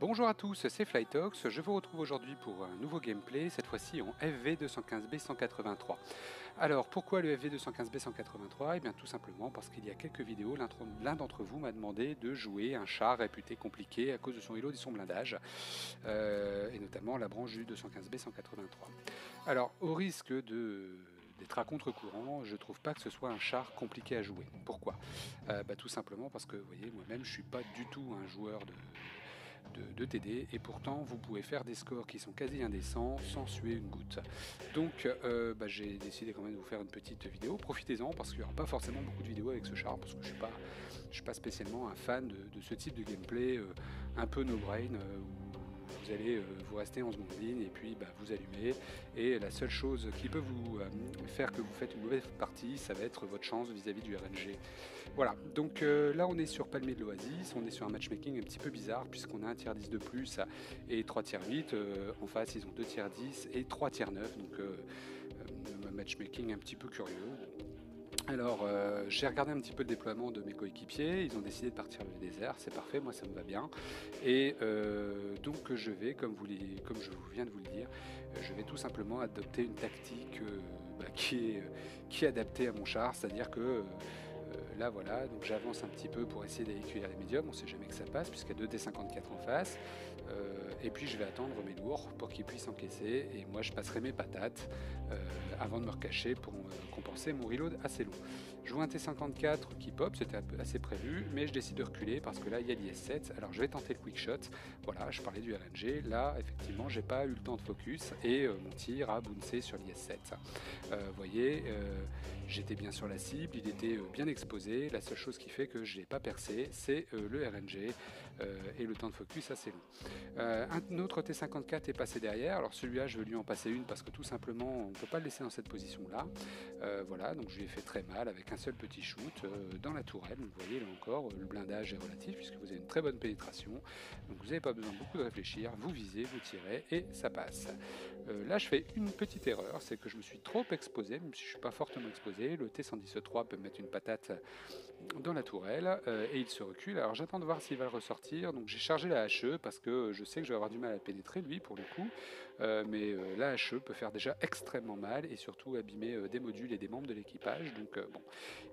Bonjour à tous, c'est Flytox, je vous retrouve aujourd'hui pour un nouveau gameplay, cette fois-ci en FV215B183. Alors pourquoi le FV215B183? Eh bien tout simplement parce qu'il y a quelques vidéos, l'un d'entre vous m'a demandé de jouer un char réputé compliqué à cause de son reload et son blindage, et notamment la branche du 215B183. Alors au risque d'être à contre-courant, je trouve pas que ce soit un char compliqué à jouer. Pourquoi? Tout simplement parce que, vous voyez, moi-même je suis pas du tout un joueur de TD, et pourtant vous pouvez faire des scores qui sont quasi indécents sans suer une goutte. Donc j'ai décidé quand même de vous faire une petite vidéo, profitez-en parce qu'il n'y aura pas forcément beaucoup de vidéos avec ce char, parce que je suis pas spécialement un fan de ce type de gameplay un peu no-brain, où vous allez vous rester en seconde ligne et puis vous allumez, et la seule chose qui peut vous faire que vous faites une mauvaise partie, ça va être votre chance vis-à-vis du RNG. Voilà, donc là on est sur Palmier de l'Oasis, on est sur un matchmaking un petit peu bizarre puisqu'on a un tiers 10 de plus et 3 tiers 8, en face ils ont 2 tiers 10 et 3 tiers 9, donc un matchmaking un petit peu curieux. Alors, j'ai regardé un petit peu le déploiement de mes coéquipiers, ils ont décidé de partir le désert, c'est parfait, moi ça me va bien. Et donc je vais, comme je viens de vous le dire, je vais tout simplement adopter une tactique qui est adaptée à mon char, c'est-à-dire que là voilà, donc j'avance un petit peu pour essayer d'aller cueillir les médiums, on sait jamais que ça passe puisqu'il y a 2 T54 en face, et puis je vais attendre mes lourds pour qu'ils puissent encaisser, et moi je passerai mes patates avant de me recacher pour compenser mon reload assez long. Je vois un T54 qui pop, c'était assez prévu, mais je décide de reculer parce que là il y a l'IS-7, alors je vais tenter le quick shot. Voilà, je parlais du RNG, là effectivement j'ai pas eu le temps de focus et mon tir a bouncé sur l'IS-7. Vous voyez, j'étais bien sur la cible, il était bien exposé, la seule chose qui fait que je n'ai pas percé, c'est le RNG et le temps de focus assez long. Un autre T54 est passé derrière, alors celui-là je vais lui en passer une parce que tout simplement on ne peut pas le laisser dans cette position là. Voilà, donc je lui ai fait très mal avec un seul petit shoot dans la tourelle. Donc vous voyez là encore, le blindage est relatif puisque vous avez une très bonne pénétration, donc vous n'avez pas besoin de beaucoup de réfléchir, vous visez, vous tirez et ça passe. Là je fais une petite erreur, c'est que je me suis trop exposé, même si je ne suis pas fortement exposé. Le T113 peut me mettre une patate dans la tourelle et il se recule. Alors j'attends de voir s'il va le ressortir, donc j'ai chargé la HE parce que je sais que je vais avoir du mal à pénétrer lui pour le coup, mais la HE peut faire déjà extrêmement mal et surtout abîmer des modules et des membres de l'équipage. Donc bon,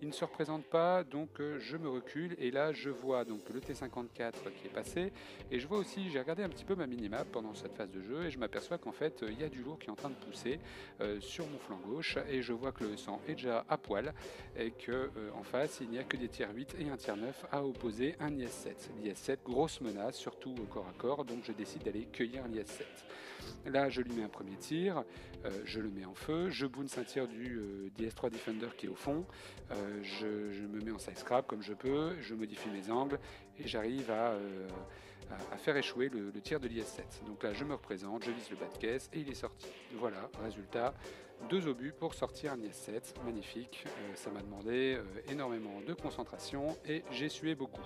il ne se représente pas, donc je me recule et là je vois donc le T54 qui est passé, et je vois aussi, j'ai regardé un petit peu ma minimap pendant cette phase de jeu et je m'aperçois qu'en fait il y a du lourd qui est en train de pousser sur mon flanc gauche, et je vois que le sang est déjà à poil et que en face il n'y a que des tiers 8 et un tiers 9 à opposer un IS-7. L'IS-7, grosse menace, surtout au corps à corps, donc je décide d'aller cueillir l'IS-7. Là je lui mets un premier tir, je le mets en feu, je bounce un tir du DS3 Defender qui est au fond, je me mets en side scrap comme je peux, je modifie mes angles et j'arrive à faire échouer le tir de l'IS-7. Donc là je me représente, je vise le bas de caisse et il est sorti. Voilà, résultat, 2 obus pour sortir un IS-7, magnifique. Ça m'a demandé énormément de concentration et j'ai sué beaucoup.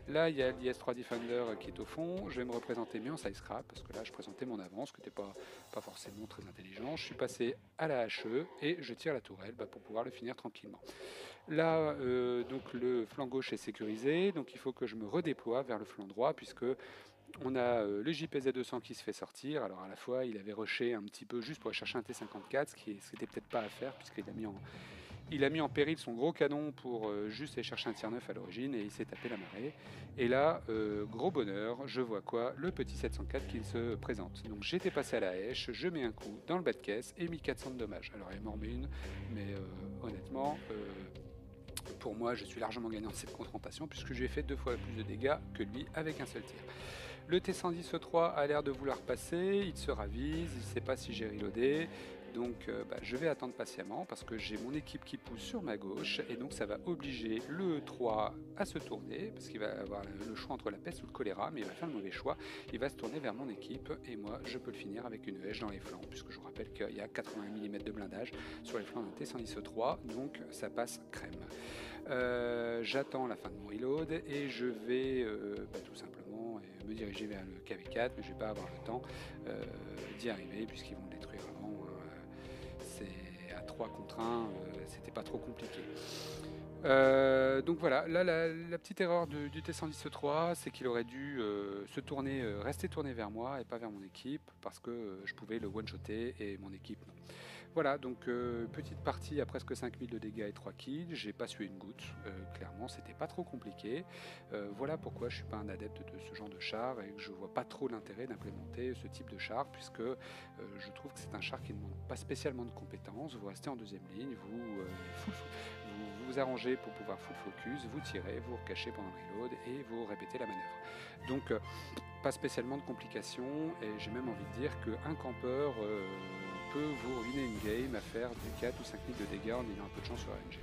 Là il y a l'IS-3 Defender qui est au fond, je vais me représenter mais en side scrap parce que là je présentais mon avance qui n'était pas forcément très intelligent. Je suis passé à la HE et je tire la tourelle pour pouvoir le finir tranquillement. Là, donc le flanc gauche est sécurisé, donc il faut que je me redéploie vers le flanc droit puisque on a le JPZ-200 qui se fait sortir. Alors à la fois, il avait rushé un petit peu juste pour aller chercher un T-54, ce qui n'était peut-être pas à faire puisqu'il a mis en péril son gros canon pour juste aller chercher un tir 9 à l'origine, et il s'est tapé la marée. Et là, gros bonheur, je vois quoi? Le petit 704 qui se présente. Donc j'étais passé à la hache, je mets un coup dans le bas de caisse et mis 400 de dommages. Alors il m'en remet une, mais honnêtement... pour moi, je suis largement gagnant de cette confrontation puisque je lui ai fait 2 fois plus de dégâts que lui avec un seul tir. Le T110-3 a l'air de vouloir passer, il se ravise, il ne sait pas si j'ai reloadé, donc je vais attendre patiemment parce que j'ai mon équipe qui pousse sur ma gauche, et donc ça va obliger le E3 à se tourner parce qu'il va avoir le choix entre la peste ou le choléra, mais il va faire le mauvais choix, il va se tourner vers mon équipe et moi je peux le finir avec une hache dans les flancs puisque je vous rappelle qu'il y a 80 mm de blindage sur les flancs d'un T110-3, donc ça passe crème. J'attends la fin de mon reload et je vais tout simplement me diriger vers le KV4, mais je vais pas avoir le temps d'y arriver puisqu'ils vont le détruire avant. C'est à 3 contre 1, c'était pas trop compliqué. Donc voilà, là la petite erreur du T110-3, c'est qu'il aurait dû rester tourné vers moi et pas vers mon équipe, parce que je pouvais le one-shotter et mon équipe non. Voilà, donc petite partie à presque 5000 de dégâts et 3 kills, j'ai pas sué une goutte, clairement c'était pas trop compliqué. Voilà pourquoi je suis pas un adepte de ce genre de char et que je vois pas trop l'intérêt d'implémenter ce type de char, puisque je trouve que c'est un char qui ne demande pas spécialement de compétences. Vous restez en deuxième ligne, vous arrangez pour pouvoir full focus, vous tirez, vous recachez pendant le reload et vous répétez la manœuvre. Donc pas spécialement de complications, et j'ai même envie de dire qu'un campeur peut vous ruiner une game à faire du 4 ou 5 000 de dégâts en ayant un peu de chance sur RNG.